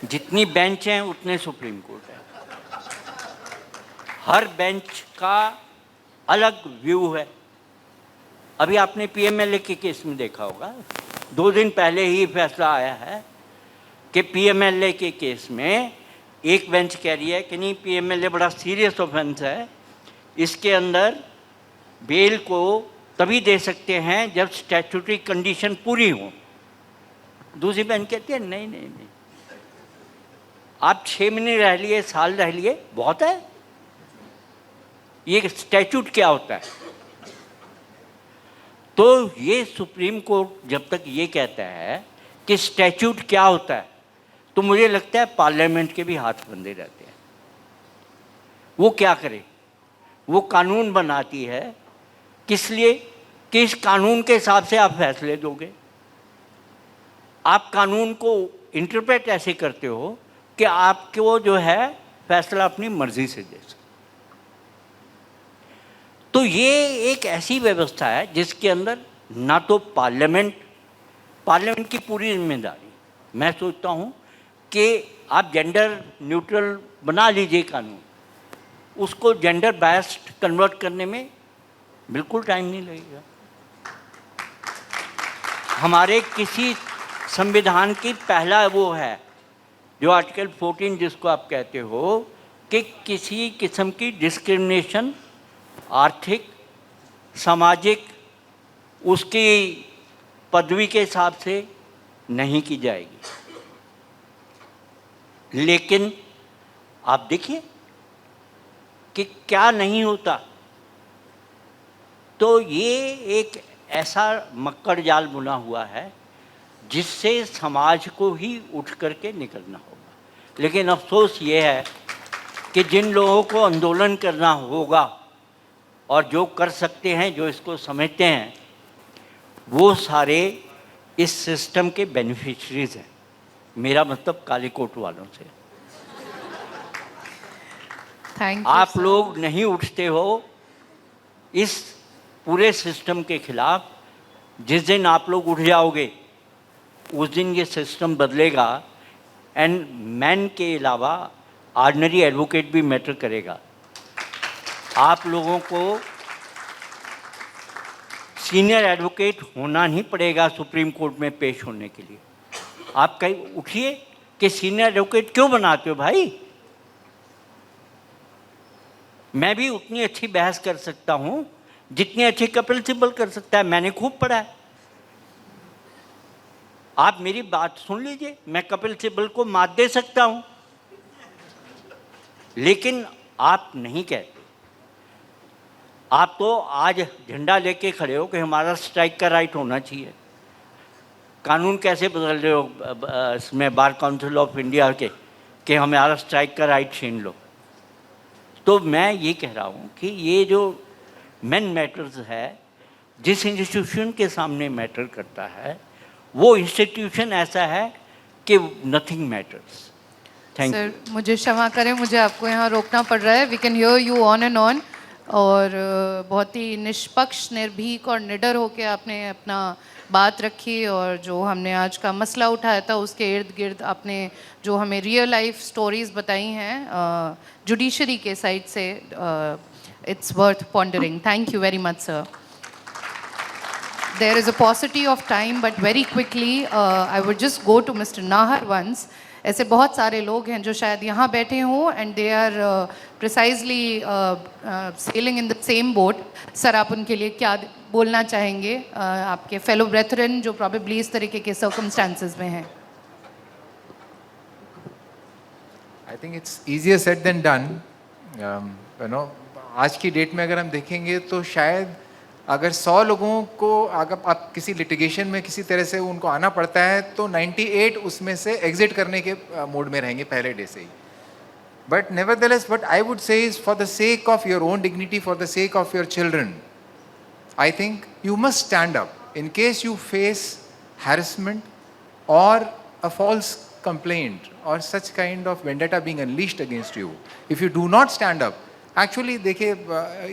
जितनी बेंच हैं उतने सुप्रीम कोर्ट है, हर बेंच का अलग व्यू है। अभी आपने पीएमएलए के केस में देखा होगा, 2 दिन पहले ही फैसला आया है कि पीएमएलए के केस में एक बेंच कह रही है कि नहीं पीएमएलए बड़ा सीरियस ऑफेंस है, इसके अंदर बेल को तभी दे सकते हैं जब स्टैट्यूटरी कंडीशन पूरी हो। दूसरी बेंच कहती है नहीं नहीं नहीं, आप 6 महीने रह लिए, साल रह लिए, बहुत है, ये स्टैट्यूट क्या होता है। तो ये सुप्रीम कोर्ट जब तक ये कहता है कि स्टैट्यूट क्या होता है, तो मुझे लगता है पार्लियामेंट के भी हाथ बंधे रहते हैं। वो क्या करे, वो कानून बनाती है किस लिए कि इस कानून के हिसाब से आप फैसले दोगे। आप कानून को इंटरप्रेट ऐसे करते हो कि आपको जो है फैसला अपनी मर्जी से दे सकते। तो ये एक ऐसी व्यवस्था है जिसके अंदर ना तो पार्लियामेंट की पूरी जिम्मेदारी, मैं सोचता हूँ कि आप जेंडर न्यूट्रल बना लीजिए कानून, उसको जेंडर बायस्ड कन्वर्ट करने में बिल्कुल टाइम नहीं लगेगा। हमारे किसी संविधान की पहला वो है जो आर्टिकल 14 जिसको आप कहते हो कि किसी किस्म की डिस्क्रिमिनेशन आर्थिक, सामाजिक, उसकी पदवी के हिसाब से नहीं की जाएगी। लेकिन आप देखिए कि क्या नहीं होता। तो ये एक ऐसा मक्कड़ जाल बुना हुआ है जिससे समाज को ही उठ करके निकलना होगा। लेकिन अफसोस ये है कि जिन लोगों को आंदोलन करना होगा और जो कर सकते हैं, जो इसको समझते हैं, वो सारे इस सिस्टम के बेनिफिशरीज हैं। मेरा मतलब काली कोट वालों से। Thank you, आप sir. लोग नहीं उठते हो इस पूरे सिस्टम के खिलाफ। जिस दिन आप लोग उठ जाओगे उस दिन ये सिस्टम बदलेगा एंड मैन के अलावा ऑर्डिनरी एडवोकेट भी मैटर करेगा। आप लोगों को सीनियर एडवोकेट होना नहीं पड़ेगा सुप्रीम कोर्ट में पेश होने के लिए। आप कहीं उठिए कि सीनियर एडवोकेट क्यों बनाते हो भाई। मैं भी उतनी अच्छी बहस कर सकता हूँ जितनी अच्छी कपिल सिब्बल कर सकता है। मैंने खूब पढ़ा है। आप मेरी बात सुन लीजिए, मैं कपिल सिब्बल को मात दे सकता हूं, लेकिन आप नहीं कहते। आप तो आज झंडा लेके खड़े हो कि हमारा स्ट्राइक का राइट होना चाहिए। कानून कैसे बदल रहे हो इसमें बार काउंसिल ऑफ इंडिया के कि हमारा स्ट्राइक का राइट छीन लो। तो मैं ये कह रहा हूँ कि ये जो मेन मैटर्स है, जिस इंस्टीट्यूशन के सामने मैटर करता है, वो इंस्टीट्यूशन ऐसा है कि nothing matters. Thank you. Sir मुझे क्षमा करें, मुझे आपको यहाँ रोकना पड़ रहा है। We can hear you on and on, और बहुत ही निष्पक्ष, निर्भीक और निडर होकर आपने अपना बात रखी, और जो हमने आज का मसला उठाया था उसके इर्द गिर्द आपने जो हमें रियल लाइफ स्टोरीज बताई हैं जुडिशरी के साइड से, it's worth pondering. Thank you very much sir. There is a paucity of time, but very quickly, I would just go to Mr. Nahar once. ऐसे बहुत सारे लोग हैं जो शायद यहाँ बैठे हों and they are precisely sailing in the same boat. Sir आप उनके लिए क्या बोलना चाहेंगे, आपके fellow brethren जो probably इस तरीके के circumstances में हैं? I think it's easier said than done. You know, आज की डेट में अगर हम देखेंगे तो शायद अगर 100 लोगों को अगर आप किसी लिटिगेशन में किसी तरह से उनको आना पड़ता है तो 98 उसमें से एग्जिट करने के मोड में रहेंगे पहले डे से ही। But nevertheless what I would say is for the sake of your own dignity, for the sake of your children, I think you must stand up in case you face harassment or a false complaint or such kind of vendetta being unleashed against you. If you do not stand up, actually देखिए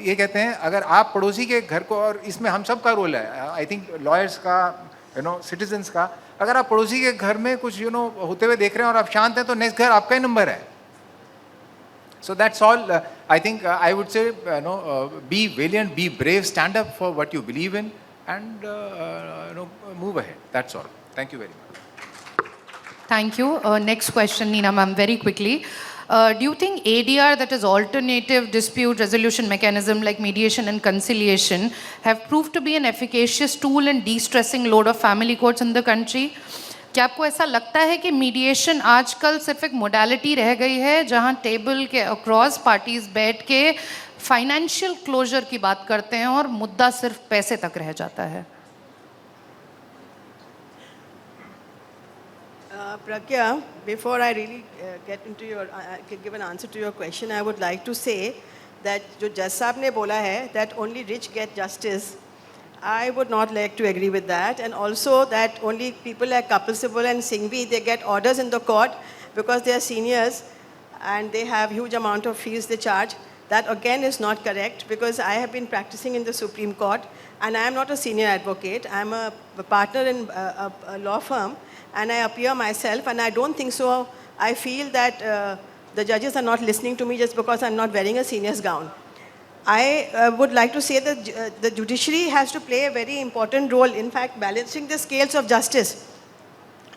ये कहते हैं अगर आप पड़ोसी के घर को, और इसमें हम सब का रोल है, आई थिंक लॉयर्स का, सिटीजन्स का, अगर आप पड़ोसी के घर में कुछ होते हुए देख रहे हैं और आप शांत हैं तो नेक्स्ट घर आपका ही नंबर है. So that's all. I think I would say, be valiant, be brave, stand up for what you believe in, and move ahead. That's all. Thank you very much. Thank you. Next question, Neena ma'am, very quickly. Do you think ADR, that is alternative dispute resolution mechanism like mediation and conciliation, have proved to be an efficacious tool in de-stressing load of family courts in the country? क्या आपको ऐसा लगता है कि mediation आजकल सिर्फ एक modality रह गई है जहां टेबल के अक्रॉस पार्टीज बैठ के फाइनेंशियल क्लोजर की बात करते हैं और मुद्दा सिर्फ पैसे तक रह जाता है? Pragya, before I really get into your, give an answer to your question, I would like to say that जो जज साहब ने बोला है that only rich get justice, I would not like to agree with that, and also that only people like Kapil Sibal and Singhvi, they get orders in the court because they are seniors and they have huge amount of fees they charge. That again is not correct, because I have been practicing in the Supreme Court and I am not a senior advocate. I am a partner in a law firm and I appear myself, and I don't think so. I feel that the judges are not listening to me just because I'm not wearing a senior's gown. I would like to say that the judiciary has to play a very important role, in fact, balancing the scales of justice.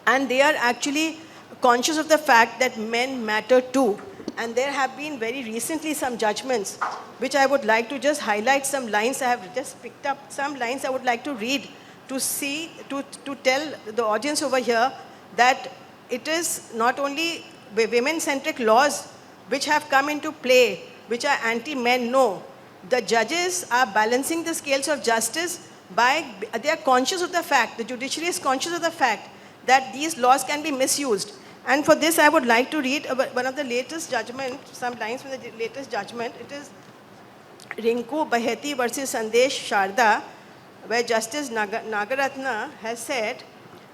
And they are actually conscious of the fact that men matter too. And there have been very recently some judgments, which I would like to just highlight some lines. I have just picked up some lines I would like to read to see, to tell the audience over here that it is not only women-centric laws which have come into play, which are anti-men. No. The judges are balancing the scales of justice by, they are conscious of the fact, the judiciary is conscious of the fact that these laws can be misused. And for this, I would like to read one of the latest judgment, some lines from the latest judgment. It is Rinku Baheti versus Sandesh Sharda, where Justice Nagaratna has said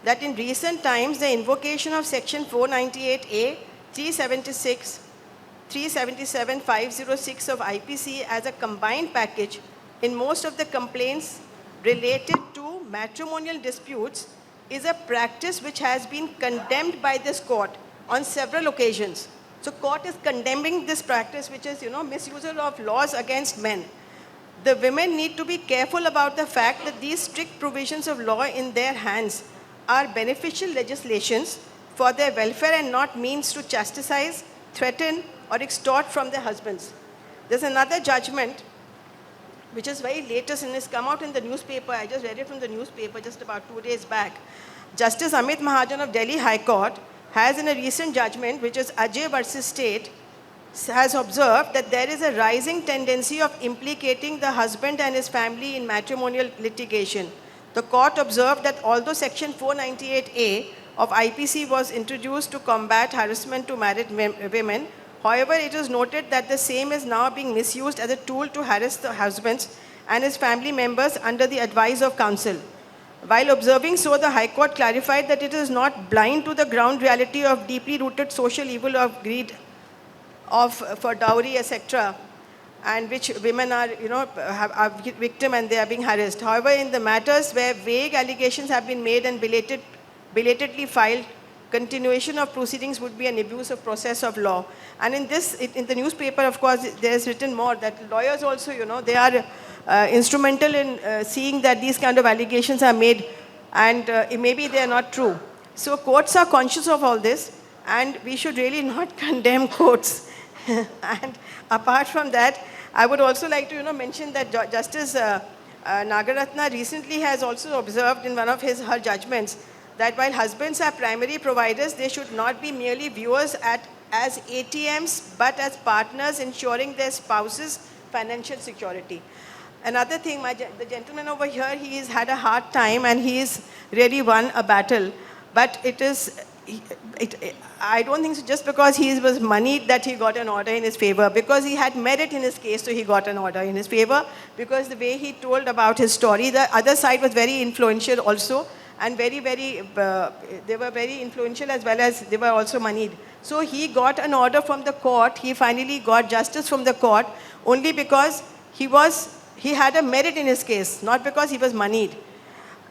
that in recent times, the invocation of Section 498A, 376, 377, 506 of IPC as a combined package in most of the complaints related to matrimonial disputes is a practice which has been condemned by this court on several occasions. So court is condemning this practice, which is, misuse of laws against men. The women need to be careful about the fact that these strict provisions of law in their hands are beneficial legislations for their welfare and not means to chastise, threaten, or extort from their husbands. There's another judgment, which is very latest and has come out in the newspaper. I just read it from the newspaper just about 2 days back. Justice Amit Mahajan of Delhi High Court has in a recent judgment, which is Ajay versus State, has observed that there is a rising tendency of implicating the husband and his family in matrimonial litigation. The court observed that although Section 498A of IPC was introduced to combat harassment to married women, however, it is noted that the same is now being misused as a tool to harass the husbands and his family members under the advice of counsel. While observing so, the High Court clarified that it is not blind to the ground reality of deeply rooted social evil of greed for dowry, etc., and which women are, are victim and they are being harassed. However, in the matters where vague allegations have been made and belatedly filed, continuation of proceedings would be an abuse of process of law. And in the newspaper, of course, there is written more that lawyers also, they are instrumental in seeing that these kind of allegations are made, and maybe they are not true. So courts are conscious of all this, and we should really not condemn courts. And apart from that, I would also like to mention that Justice Nagaratna recently has also observed in one of her judgments that while husbands are primary providers, they should not be merely viewers as ATMs, but as partners ensuring their spouse's financial security. Another thing, the gentleman over here, he has had a hard time and he has really won a battle. But I don't think so just because he was moneyed that he got an order in his favor. Because he had merit in his case, so he got an order in his favor. Because the way he told about his story, the other side was very influential also. And they were very influential as well as they were also moneyed. So he got an order from the court. He finally got justice from the court only because he had a merit in his case, not because he was moneyed.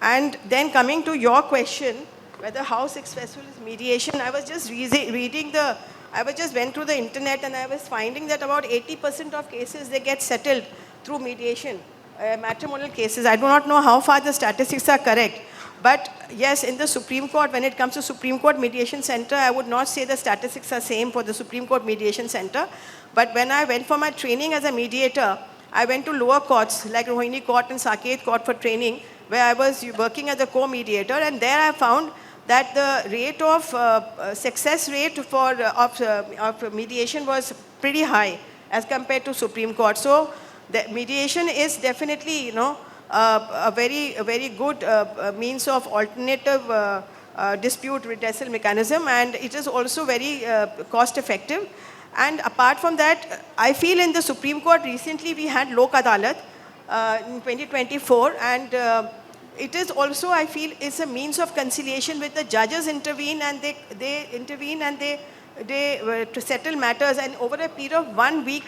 And then coming to your question, whether how successful is mediation, I was just I just went through the internet and I was finding that about 80% of cases, they get settled through mediation, matrimonial cases. I do not know how far the statistics are correct. But yes, in the Supreme Court, when it comes to Supreme Court Mediation Center, I would not say the statistics are same for the Supreme Court Mediation Center. But when I went for my training as a mediator, I went to lower courts like Rohini Court and Saket Court for training, where I was working as a co-mediator, and there I found that the rate of success rate of mediation was pretty high as compared to Supreme Court. So the mediation is definitely, a very good means of alternative dispute redressal mechanism, and it is also very cost effective. And apart from that, I feel in the Supreme Court recently we had Lok Adalat in 2024, and it is also, I feel, is a means of conciliation with the judges intervene and they intervene and they to settle matters. And over a period of 1 week,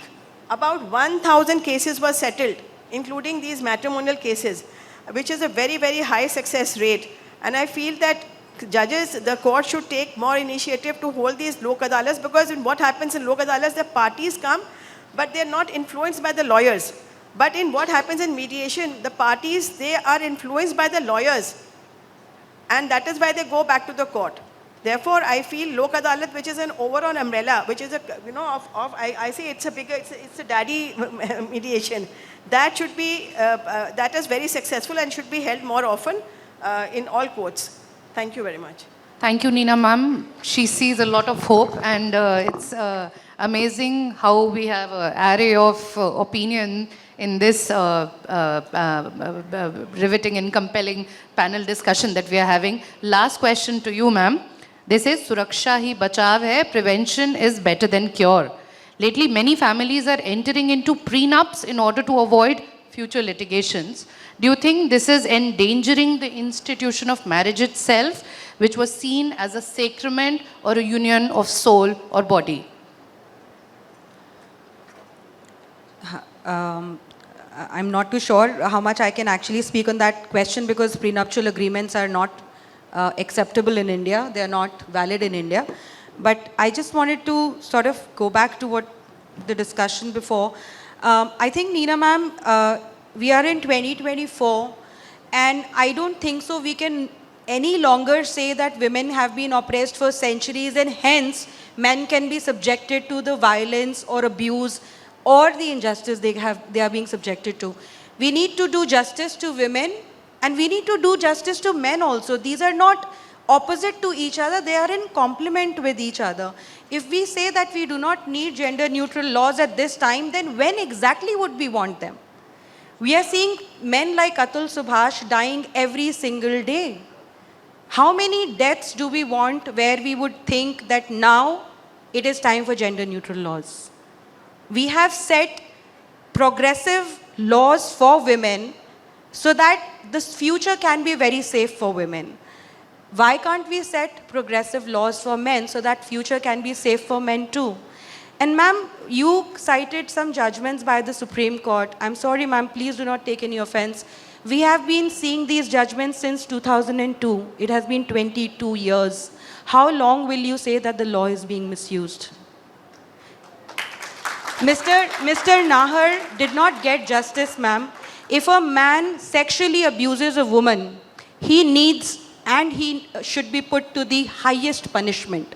about 1,000 cases were settled, including these matrimonial cases, which is a very, very high success rate. And I feel that judges, the court should take more initiative to hold these Lok Adalats, because in what happens in Lok Adalats, the parties come, but they're not influenced by the lawyers. But in what happens in mediation, the parties, they are influenced by the lawyers. And that is why they go back to the court. Therefore, I feel Lok Adalat, which is an overall umbrella, which is I say it's a daddy mediation. That should be, that is very successful and should be held more often in all courts. Thank you very much. Thank you, Neena ma'am. She sees a lot of hope, and it's amazing how we have an array of opinion in this riveting and compelling panel discussion that we are having. Last question to you, ma'am. This is Suraksha hi bachav hai, prevention is better than cure. Lately, many families are entering into prenups in order to avoid future litigations. Do you think this is endangering the institution of marriage itself, which was seen as a sacrament or a union of soul or body? I'm not too sure how much I can actually speak on that question, because prenuptial agreements are not acceptable in India. They are not valid in India. But I just wanted to sort of go back to what the discussion before. I think, Neena ma'am, we are in 2024, and I don't think so we can any longer say that women have been oppressed for centuries, and hence men can be subjected to the violence or abuse or the injustice they are being subjected to. We need to do justice to women And we need to do justice to men also. These are not opposite to each other, they are in complement with each other. If we say that we do not need gender neutral laws at this time, then when exactly would we want them? We are seeing men like Atul Subhash dying every single day. How many deaths do we want where we would think that now it is time for gender neutral laws? We have set progressive laws for women so that this future can be very safe for women. Why can't we set progressive laws for men so that future can be safe for men too? And ma'am, you cited some judgments by the Supreme Court. I'm sorry ma'am, please do not take any offense. We have been seeing these judgments since 2002. It has been 22 years. How long will you say that the law is being misused? Mr. Nahar did not get justice, ma'am. If a man sexually abuses a woman, he needs and he should be put to the highest punishment.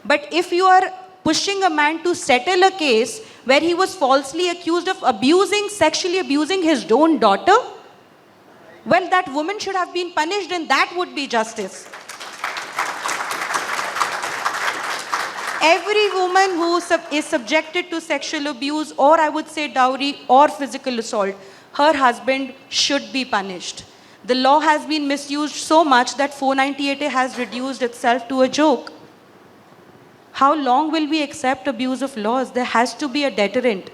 But if you are pushing a man to settle a case where he was falsely accused of sexually abusing his own daughter, well, that woman should have been punished and that would be justice. Every woman who is subjected to sexual abuse, or I would say dowry or physical assault, her husband should be punished. The law has been misused so much that 498A has reduced itself to a joke. How long will we accept abuse of laws? There has to be a deterrent.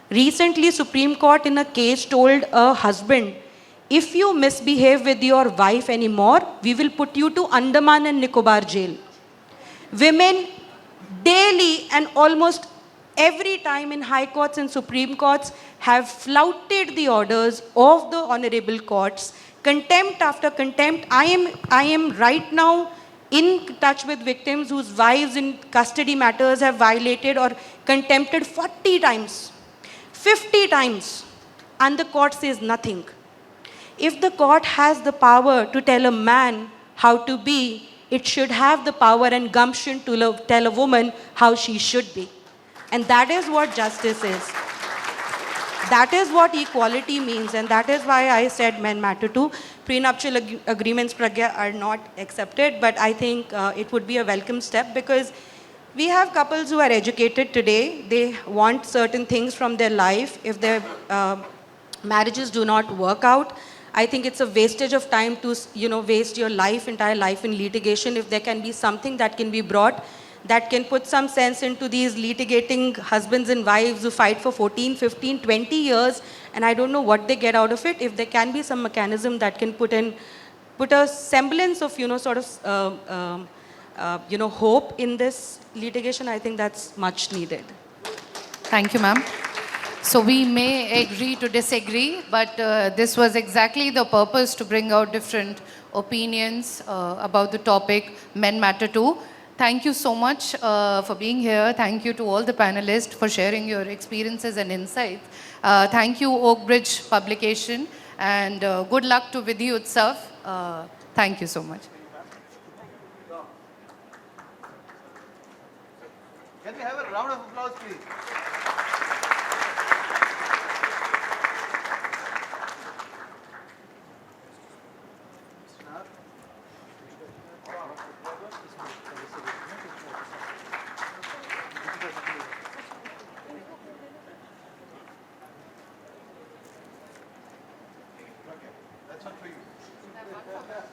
Recently, Supreme Court in a case told a husband, if you misbehave with your wife anymore, we will put you to Andaman and Nicobar jail. Women daily and almost every time in high courts and Supreme Courts have flouted the orders of the honorable courts, contempt after contempt. I am right now in touch with victims whose wives in custody matters have violated or contempted 40 times, 50 times, and the court says nothing. If the court has the power to tell a man how to be, it should have the power and gumption to tell a woman how she should be. And that is what justice is. That is what equality means, and that is why I said men matter too. Prenuptial agreements, Pragya, are not accepted, but I think it would be a welcome step because we have couples who are educated today. They want certain things from their life. If their marriages do not work out, I think it's a wastage of time to waste your entire life in litigation. If there can be something that can be brought that can put some sense into these litigating husbands and wives who fight for 14, 15, 20 years, and I don't know what they get out of it. If there can be some mechanism that can put a semblance of, hope in this litigation, I think that's much needed. Thank you, ma'am. So we may agree to disagree, but this was exactly the purpose to bring out different opinions about the topic, Men Matter Too. Thank you so much for being here. Thank you to all the panelists for sharing your experiences and insights. Thank you, Oak Bridge Publication, and good luck to Vidhi Utsav. Thank you so much. Can we have a round of applause, please?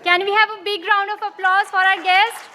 Can we have a big round of applause for our guest?